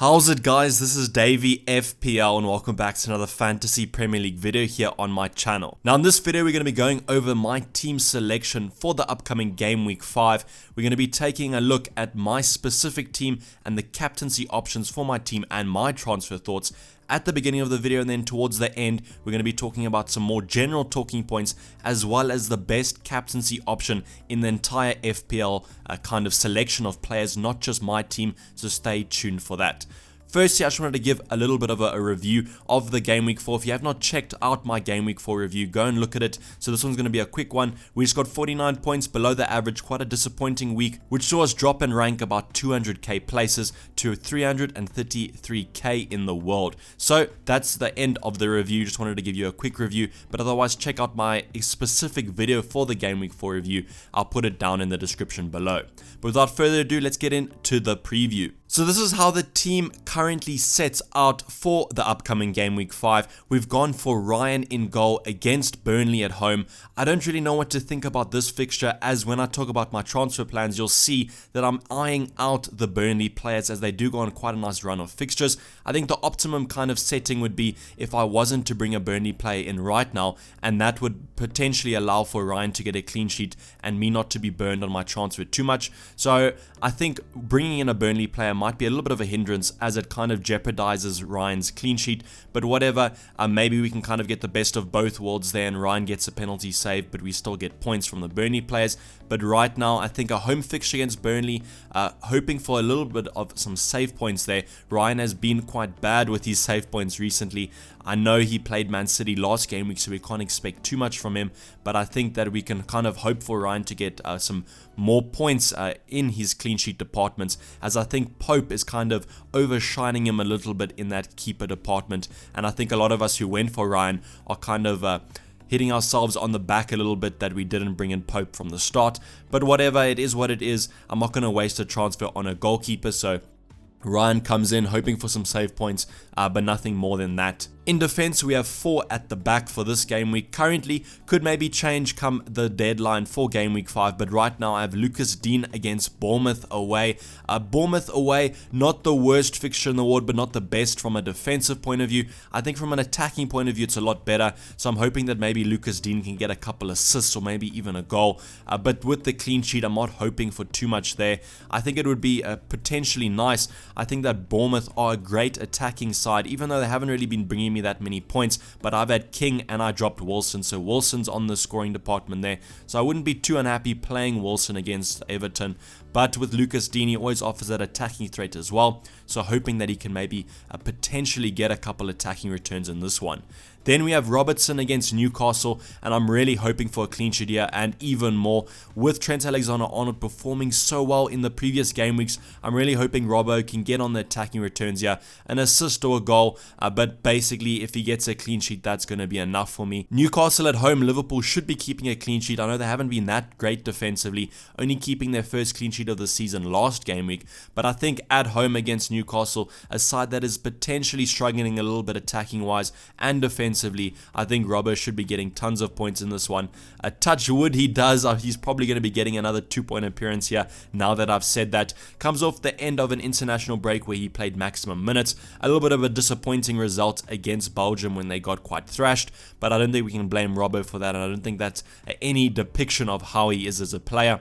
How's it, guys? This is Dayvy FPL and welcome back to another Fantasy Premier League video here on my channel. Now in this video we're going to be going over my team selection for the upcoming Game Week 5. We're going to be taking a look at my specific team and the captaincy options for my team and my transfer thoughts at the beginning of the video, and then towards the end we're going to be talking about some more general talking points as well as the best captaincy option in the entire FPL kind of selection of players, not just my team, so stay tuned for that. Firstly, I just wanted to give a little bit of a review of the Game Week 4. If you have not checked out my Game Week 4 review, go and look at it. So this one's going to be a quick one. We just got 49 points below the average, quite a disappointing week, which saw us drop in rank about 200k places to 333k in the world. So that's the end of the review. Just wanted to give you a quick review, but otherwise check out my specific video for the Game Week 4 review. I'll put it down in the description below. But without further ado, let's get into the preview. So this is how the team currently sets out for the upcoming Game Week 5. We've gone for Ryan in goal against Burnley at home. I don't really know what to think about this fixture, as when I talk about my transfer plans, you'll see that I'm eyeing out the Burnley players as they do go on quite a nice run of fixtures. I think the optimum kind of setting would be if I wasn't to bring a Burnley player in right now, and that would potentially allow for Ryan to get a clean sheet and me not to be burned on my transfer too much. So I think bringing in a Burnley player might be a little bit of a hindrance, as it kind of jeopardizes Ryan's clean sheet, but whatever, maybe we can kind of get the best of both worlds there and Ryan gets a penalty save but we still get points from the Burnley players. But right now I think a home fixture against Burnley, hoping for a little bit of some save points there. Ryan has been quite bad with his save points recently. I know he played Man City last game week, so we can't expect too much from him, but I think that we can kind of hope for Ryan to get some more points in his clean sheet departments, as I think Pope is kind of overshining him a little bit in that keeper department, and I think a lot of us who went for Ryan are kind of hitting ourselves on the back a little bit that we didn't bring in Pope from the start. But whatever, it is what it is. I'm not going to waste a transfer on a goalkeeper, so Ryan comes in hoping for some save points, but nothing more than that. In defense, we have 4 at the back for this game week. Currently, could maybe change come the deadline for Game Week 5, but right now I have Lucas Dean against Bournemouth away. Bournemouth away, not the worst fixture in the world, but not the best from a defensive point of view. I think from an attacking point of view, it's a lot better, so I'm hoping that maybe Lucas Dean can get a couple assists or maybe even a goal. But with the clean sheet, I'm not hoping for too much there. I think it would be potentially nice. I think that Bournemouth are a great attacking side, even though they haven't really been bringing me that many points, but I've had King and I dropped Wilson, so Wilson's on the scoring department there, so I wouldn't be too unhappy playing Wilson against Everton. But with Lucas Dean, he always offers that attacking threat as well, so hoping that he can maybe potentially get a couple attacking returns in this one. Then we have Robertson against Newcastle, and I'm really hoping for a clean sheet here, and even more with Trent Alexander-Arnold performing so well in the previous game weeks. I'm really hoping Robbo can get on the attacking returns here, an assist or a goal, but basically if he gets a clean sheet, that's going to be enough for me. Newcastle at home, Liverpool should be keeping a clean sheet. I know they haven't been that great defensively, only keeping their first clean sheet of the season last game week, but I think at home against Newcastle, a side that is potentially struggling a little bit attacking wise and defensively, I think Robbo should be getting tons of points in this one. A touch wood he does. He's probably going to be getting another 2-point appearance here now that I've said that. Comes off the end of an international break where he played maximum minutes. A little bit of a disappointing result against Belgium when they got quite thrashed, but I don't think we can blame Robbo for that, and I don't think that's any depiction of how he is as a player.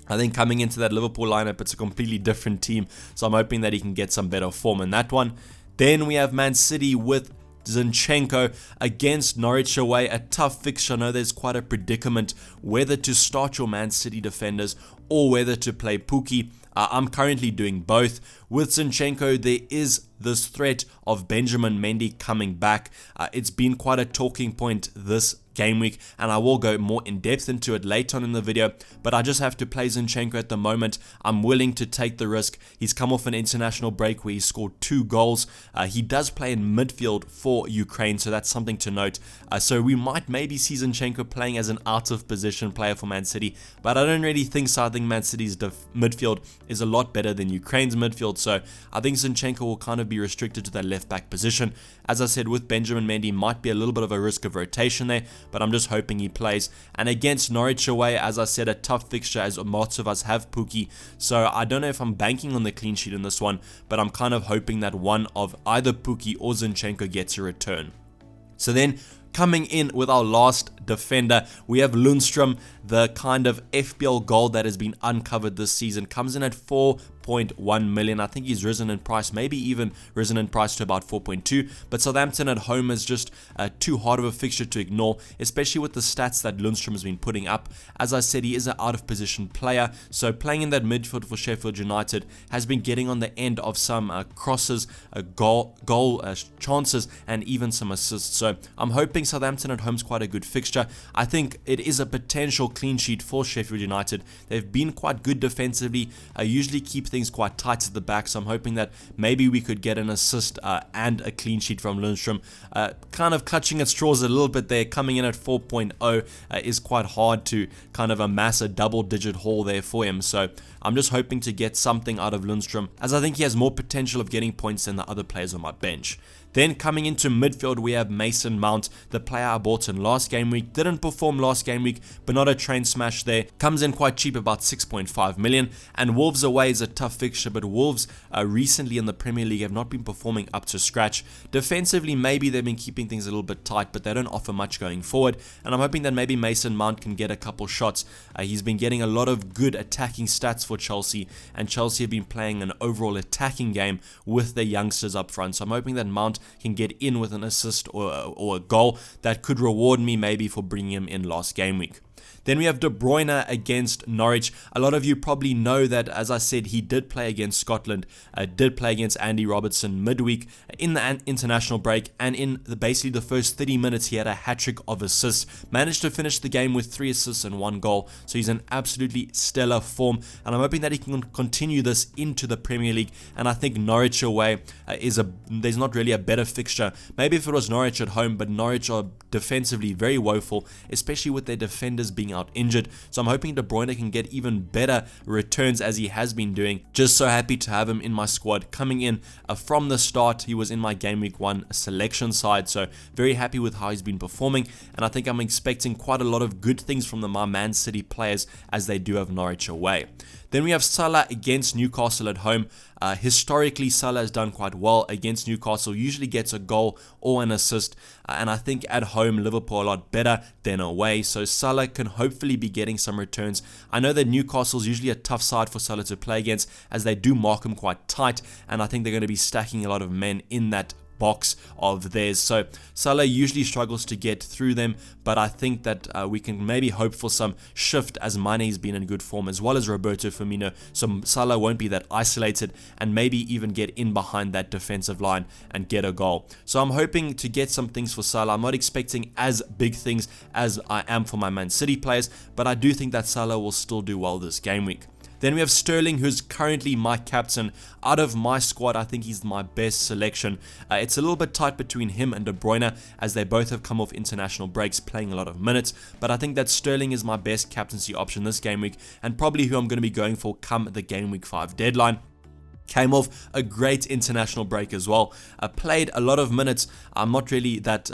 I think coming into that Liverpool lineup, it's a completely different team, so I'm hoping that he can get some better form in that one. Then we have Man City with Zinchenko against Norwich away, a tough fixture. I know there's quite a predicament whether to start your Man City defenders or whether to play Pukki. I'm currently doing both. With Zinchenko, there is this threat of Benjamin Mendy coming back. It's been quite a talking point this game week, and I will go more in depth into it later on in the video, but I just have to play Zinchenko at the moment. I'm willing to take the risk. He's come off an international break where he scored 2 goals. He does play in midfield for Ukraine, so that's something to note. So we might maybe see Zinchenko playing as an out of position player for Man City, but I don't really think so. I think Man City's midfield is a lot better than Ukraine's midfield, So I think Zinchenko will kind of be restricted to that left back position. As I said, with Benjamin Mendy, might be a little bit of a risk of rotation there, but I'm just hoping he plays. And against Norwich away, as I said, a tough fixture as lots of us have Pukki. So I don't know if I'm banking on the clean sheet in this one, but I'm kind of hoping that one of either Pukki or Zinchenko gets a return. So then, coming in with our last defender, we have Lundstrom, the kind of FPL gold that has been uncovered this season. Comes in at 4.1 million. I think he's risen in price, maybe even risen in price to about 4.2. But Southampton at home is just too hard of a fixture to ignore, especially with the stats that Lundstrom has been putting up. As I said, he is an out of position player, so playing in that midfield for Sheffield United has been getting on the end of some crosses, goal chances, and even some assists. So I'm hoping Southampton at home is quite a good fixture. I think it is a potential clean sheet for Sheffield United. They've been quite good defensively, usually keep things quite tight at the back, so I'm hoping that maybe we could get an assist and a clean sheet from Lundstrom. Kind of clutching at straws a little bit there, coming in at 4.0 is quite hard to kind of amass a double-digit haul there for him, so I'm just hoping to get something out of Lundstrom, as I think he has more potential of getting points than the other players on my bench. Then coming into midfield, we have Mason Mount, the player I bought in last game week. Didn't perform last game week, but not a train smash there. Comes in quite cheap, about 6.5 million. And Wolves away is a tough fixture, but Wolves recently in the Premier League have not been performing up to scratch. Defensively, maybe they've been keeping things a little bit tight, but they don't offer much going forward. And I'm hoping that maybe Mason Mount can get a couple shots. He's been getting a lot of good attacking stats for Chelsea, and Chelsea have been playing an overall attacking game with their youngsters up front. So I'm hoping that Mount can get in with an assist or a goal that could reward me maybe for bringing him in last game week. Then we have De Bruyne against Norwich. A lot of you probably know that, as I said, he did play against Scotland, did play against Andy Robertson midweek in the international break, and in basically the first 30 minutes he had a hat-trick of assists. Managed to finish the game with 3 assists and 1 goal, so he's in absolutely stellar form, and I'm hoping that he can continue this into the Premier League. And I think Norwich away there's not really a better fixture. Maybe if it was Norwich at home, but Norwich are defensively very woeful, especially with their defenders being out injured. So I'm hoping De Bruyne can get even better returns as he has been doing. Just so happy to have him in my squad. Coming in from the start, he was in my Game Week 1 selection side, so very happy with how he's been performing, and I think I'm expecting quite a lot of good things from my Man City players as they do have Norwich away. Then we have Salah against Newcastle at home. Historically, Salah has done quite well against Newcastle, usually gets a goal or an assist, and I think at home Liverpool are a lot better than away, so Salah can hopefully be getting some returns. I know that Newcastle is usually a tough side for Salah to play against, as they do mark him quite tight, and I think they're going to be stacking a lot of men in that box of theirs. So Salah usually struggles to get through them, but I think that we can maybe hope for some shift as Mane's been in good form, as well as Roberto Firmino, so Salah won't be that isolated and maybe even get in behind that defensive line and get a goal. So I'm hoping to get some things for Salah. I'm not expecting as big things as I am for my Man City players, but I do think that Salah will still do well this game week. Then we have Sterling, who's currently my captain. Out of my squad, I think he's my best selection. It's a little bit tight between him and De Bruyne, as they both have come off international breaks, playing a lot of minutes. But I think that Sterling is my best captaincy option this game week, and probably who I'm going to be going for come the Game Week 5 deadline. Came off a great international break as well. Played a lot of minutes. I'm not really that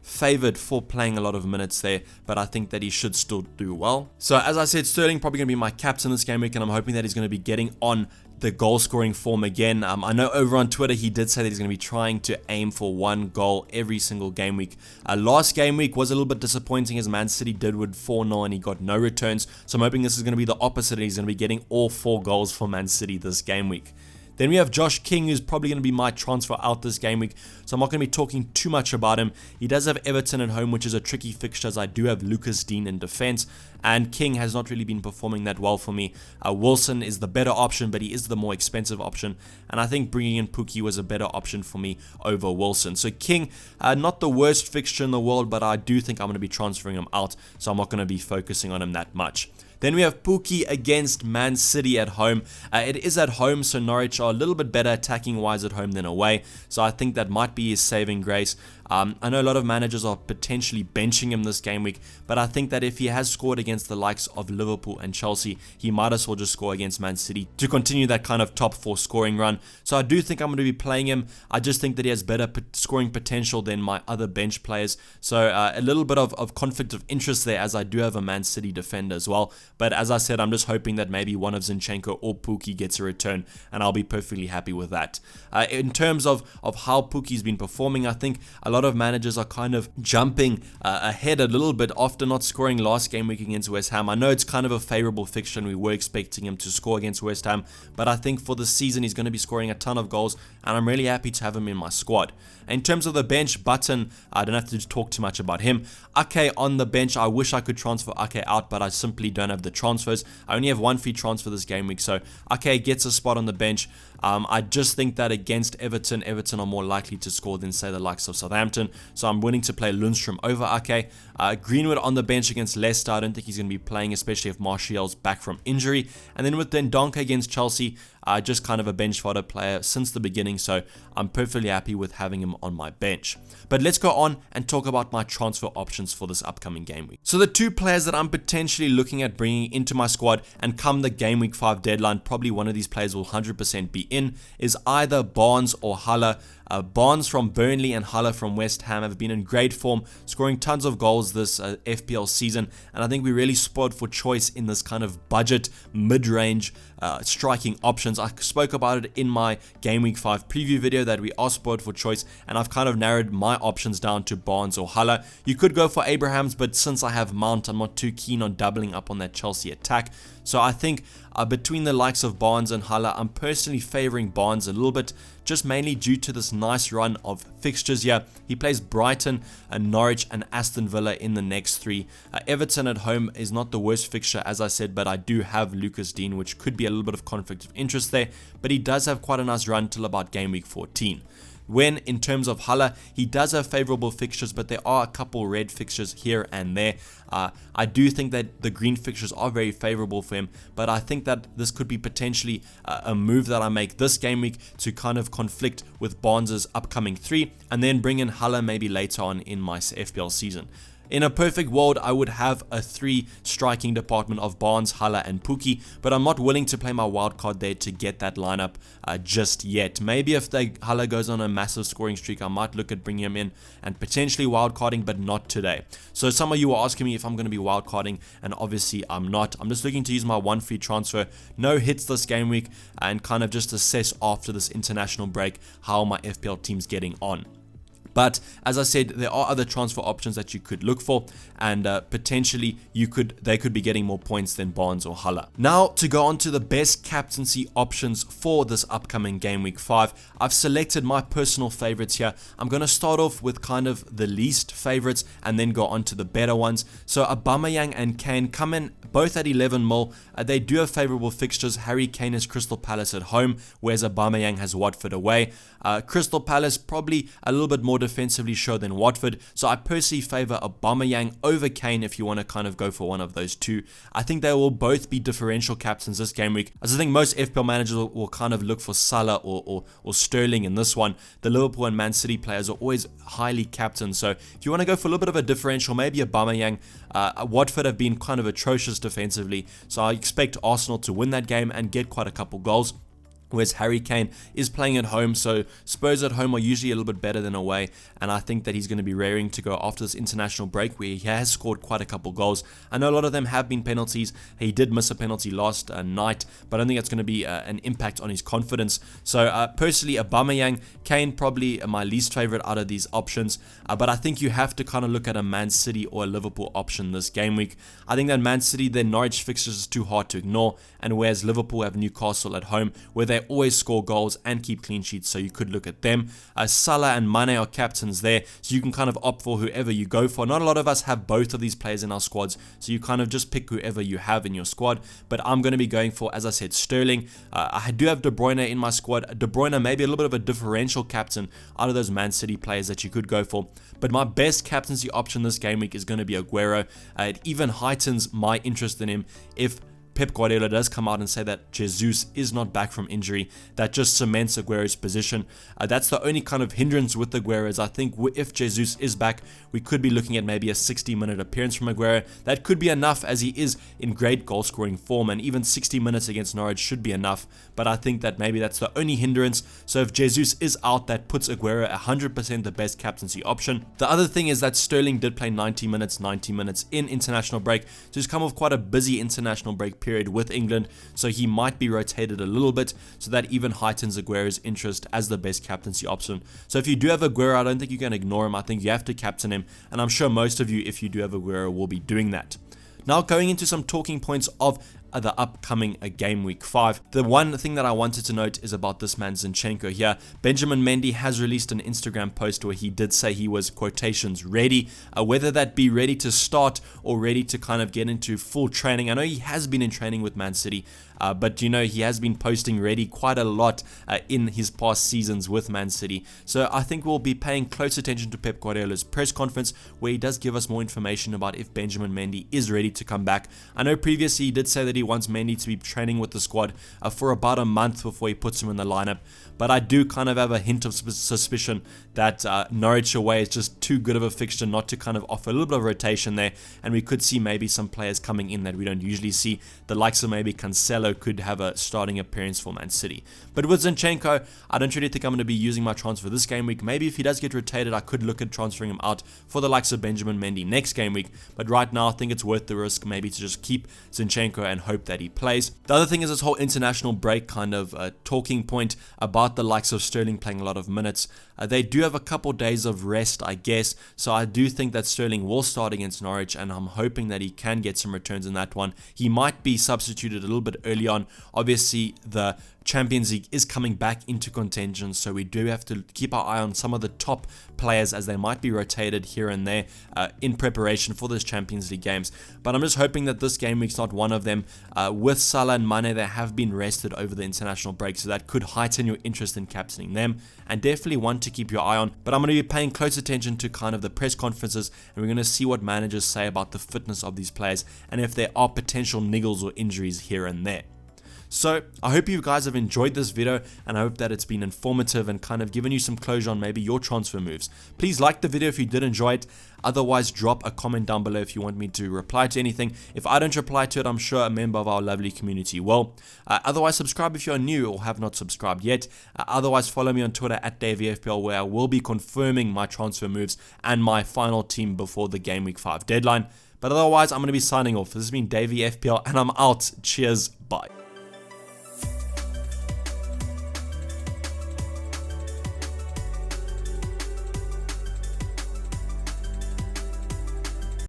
favored for playing a lot of minutes there, but I think that he should still do well. So as I said, Sterling probably going to be my captain this game week, and I'm hoping that he's going to be getting on the goal scoring form again. I know over on Twitter he did say that he's going to be trying to aim for 1 goal every single game week. Last game week was a little bit disappointing, as Man City did with 4-0 and he got no returns, so I'm hoping this is going to be the opposite, and he's going to be getting all 4 goals for Man City this game week. Then we have Josh King, who's probably going to be my transfer out this game week, so I'm not going to be talking too much about him. He does have Everton at home, which is a tricky fixture, as I do have Lucas Dean in defense, and King has not really been performing that well for me. Wilson is the better option, but he is the more expensive option, and I think bringing in Pukki was a better option for me over Wilson. So King, not the worst fixture in the world, but I do think I'm going to be transferring him out, so I'm not going to be focusing on him that much. Then we have Pukki against Man City at home. It is at home, so Norwich are a little bit better attacking wise at home than away, so I think that might be his saving grace. I know a lot of managers are potentially benching him this game week, but I think that if he has scored against the likes of Liverpool and Chelsea, he might as well just score against Man City to continue that kind of top 4 scoring run. So I do think I'm going to be playing him. I just think that he has better scoring potential than my other bench players. So a little bit of conflict of interest there, as I do have a Man City defender as well. But as I said, I'm just hoping that maybe one of Zinchenko or Pukki gets a return, and I'll be perfectly happy with that. In terms of how Pukki's been performing, I think a lot of managers are kind of jumping ahead a little bit after not scoring last game week against West Ham. I know it's kind of a favourable fixture and we were expecting him to score against West Ham, but I think for the season he's going to be scoring a ton of goals, and I'm really happy to have him in my squad. In terms of the bench, Button, I don't have to talk too much about him. Ake on the bench, I wish I could transfer Ake out, but I simply don't have the transfers. I only have one free transfer this game week, so Ake gets a spot on the bench. I just think that against Everton are more likely to score than, say, the likes of Southampton, so I'm willing to play Lundstrom over Ake. Greenwood on the bench against Leicester, I don't think he's going to be playing, especially if Martial's back from injury. And then with Dendoncker against Chelsea, just kind of a bench fodder player since the beginning, so I'm perfectly happy with having him on my bench. But let's go on and talk about my transfer options for this upcoming game week. So the two players that I'm potentially looking at bringing into my squad, and come the game week 5 deadline, probably one of these players will 100% be in, is either Barnes or Haller. Barnes from Burnley and Haller from West Ham have been in great form, scoring tons of goals this FPL season, and I think we're really spoiled for choice in this kind of budget, mid-range striking options. I spoke about it in my Game Week 5 preview video that we are spoiled for choice, and I've kind of narrowed my options down to Barnes or Haller. You could go for Abrahams, but since I have Mount, I'm not too keen on doubling up on that Chelsea attack. So I think between the likes of Barnes and Haller, I'm personally favouring Barnes a little bit, just mainly due to this nice run of fixtures here. He plays Brighton, and Norwich and Aston Villa in the next 3. Everton at home is not the worst fixture, as I said, but I do have Lucas Dean, which could be a little bit of conflict of interest there, but he does have quite a nice run till about game week 14. When, in terms of Haller, he does have favourable fixtures, but there are a couple red fixtures here and there. I do think that the green fixtures are very favourable for him, but I think that this could be potentially a move that I make this game week to kind of conflict with Barnes' upcoming 3, and then bring in Haller maybe later on in my FPL season. In a perfect world, I would have a 3 striking department of Barnes, Haller and Pukki, but I'm not willing to play my wildcard there to get that lineup just yet. Maybe if Haller goes on a massive scoring streak, I might look at bringing him in and potentially wildcarding, but not today. So some of you are asking me if I'm going to be wildcarding, and obviously I'm not. I'm just looking to use my 1 free transfer, no hits this game week, and kind of just assess after this international break how my FPL team's getting on. But as I said, there are other transfer options that you could look for, and potentially they could be getting more points than Barnes or Haller. Now to go on to the best captaincy options for this upcoming game week 5, I've selected my personal favorites here. I'm going to start off with kind of the least favorites and then go on to the better ones. So Aubameyang and Kane come in both at 11 mil. They do have favourable fixtures. Harry Kane has Crystal Palace at home, whereas Aubameyang has Watford away. Crystal Palace probably a little bit more defensively sure than Watford, so I personally favour Aubameyang over Kane if you want to kind of go for one of those two. I think they will both be differential captains this game week, as I think most FPL managers will kind of look for Salah or Sterling in this one. The Liverpool and Man City players are always highly captained, so if you want to go for a little bit of a differential, maybe Aubameyang. Watford have been kind of atrocious defensively, so I expect Arsenal to win that game and get quite a couple goals. Whereas Harry Kane is playing at home, so Spurs at home are usually a little bit better than away, and I think that he's going to be raring to go after this international break where he has scored quite a couple goals. I know a lot of them have been penalties. He did miss a penalty last night, but I don't think it's going to be an impact on his confidence. So personally, Aubameyang, Kane probably my least favourite out of these options, but I think you have to kind of look at a Man City or a Liverpool option this game week. I think that Man City, their Norwich fixtures is too hard to ignore, and whereas Liverpool have Newcastle at home, where they they always score goals and keep clean sheets, so you could look at them. Salah and Mane are captains there, so you can kind of opt for whoever you go for. Not a lot of us have both of these players in our squads, so you kind of just pick whoever you have in your squad, but I'm going to be going for, as I said, Sterling. I do have De Bruyne in my squad. De Bruyne may be a little bit of a differential captain out of those Man City players that you could go for, but my best captaincy option this game week is going to be Aguero. It even heightens my interest in him if Pep Guardiola does come out and say that Jesus is not back from injury. That just cements Aguero's position. That's the only kind of hindrance with Aguero, is I think if Jesus is back, we could be looking at maybe a 60-minute appearance from Aguero. That could be enough, as he is in great goal-scoring form, and even 60 minutes against Norwich should be enough, but I think that maybe that's the only hindrance. So if Jesus is out, that puts Aguero 100% the best captaincy option. The other thing is that Sterling did play 90 minutes in international break, so he's come off quite a busy international break period with England, so he might be rotated a little bit, so that even heightens Aguero's interest as the best captaincy option. So if you do have Aguero, I don't think you can ignore him. I think you have to captain him, and I'm sure most of you, if you do have Aguero, will be doing that. Now, going into some talking points of the upcoming game week 5. The one thing that I wanted to note is about this man Zinchenko here. Benjamin Mendy has released an Instagram post where he did say he was, quotations, ready, whether that be ready to start or ready to kind of get into full training. I know he has been in training with Man City, but you know, he has been posting ready quite a lot in his past seasons with Man City. So I think we'll be paying close attention to Pep Guardiola's press conference, where he does give us more information about if Benjamin Mendy is ready to come back. I know previously he did say that he wants Mendy to be training with the squad for about a month before he puts him in the lineup, but I do kind of have a hint of suspicion that Norwich away is just too good of a fixture not to kind of offer a little bit of rotation there, and we could see maybe some players coming in that we don't usually see. The likes of maybe Cancelo could have a starting appearance for Man City. But with Zinchenko, I don't really think I'm going to be using my transfer this game week. Maybe if he does get rotated, I could look at transferring him out for the likes of Benjamin Mendy next game week, but right now I think it's worth the risk maybe to just keep Zinchenko and hope that he plays. The other thing is this whole international break kind of talking point about the likes of Sterling playing a lot of minutes. They do have a couple days of rest, I guess, so I do think that Sterling will start against Norwich, and I'm hoping that he can get some returns in that one. He might be substituted a little bit early on. Obviously, the Champions League is coming back into contention, so we do have to keep our eye on some of the top players, as they might be rotated here and there in preparation for those Champions League games. But I'm just hoping that this game week's not one of them. With Salah and Mane, they have been rested over the international break, so that could heighten your interest in captaining them, and definitely one to keep your eye on. But I'm going to be paying close attention to kind of the press conferences, and we're going to see what managers say about the fitness of these players and if there are potential niggles or injuries here and there. So I hope you guys have enjoyed this video, and I hope that it's been informative and kind of given you some closure on maybe your transfer moves. Please like the video if you did enjoy it. Otherwise, drop a comment down below if you want me to reply to anything. If I don't reply to it, I'm sure a member of our lovely community will. Otherwise, subscribe if you're new or have not subscribed yet. Otherwise, follow me on Twitter at Dayvy Fpl, where I will be confirming my transfer moves and my final team before the Game Week 5 deadline. But otherwise, I'm going to be signing off. This has been Dayvy Fpl, and I'm out. Cheers. Bye.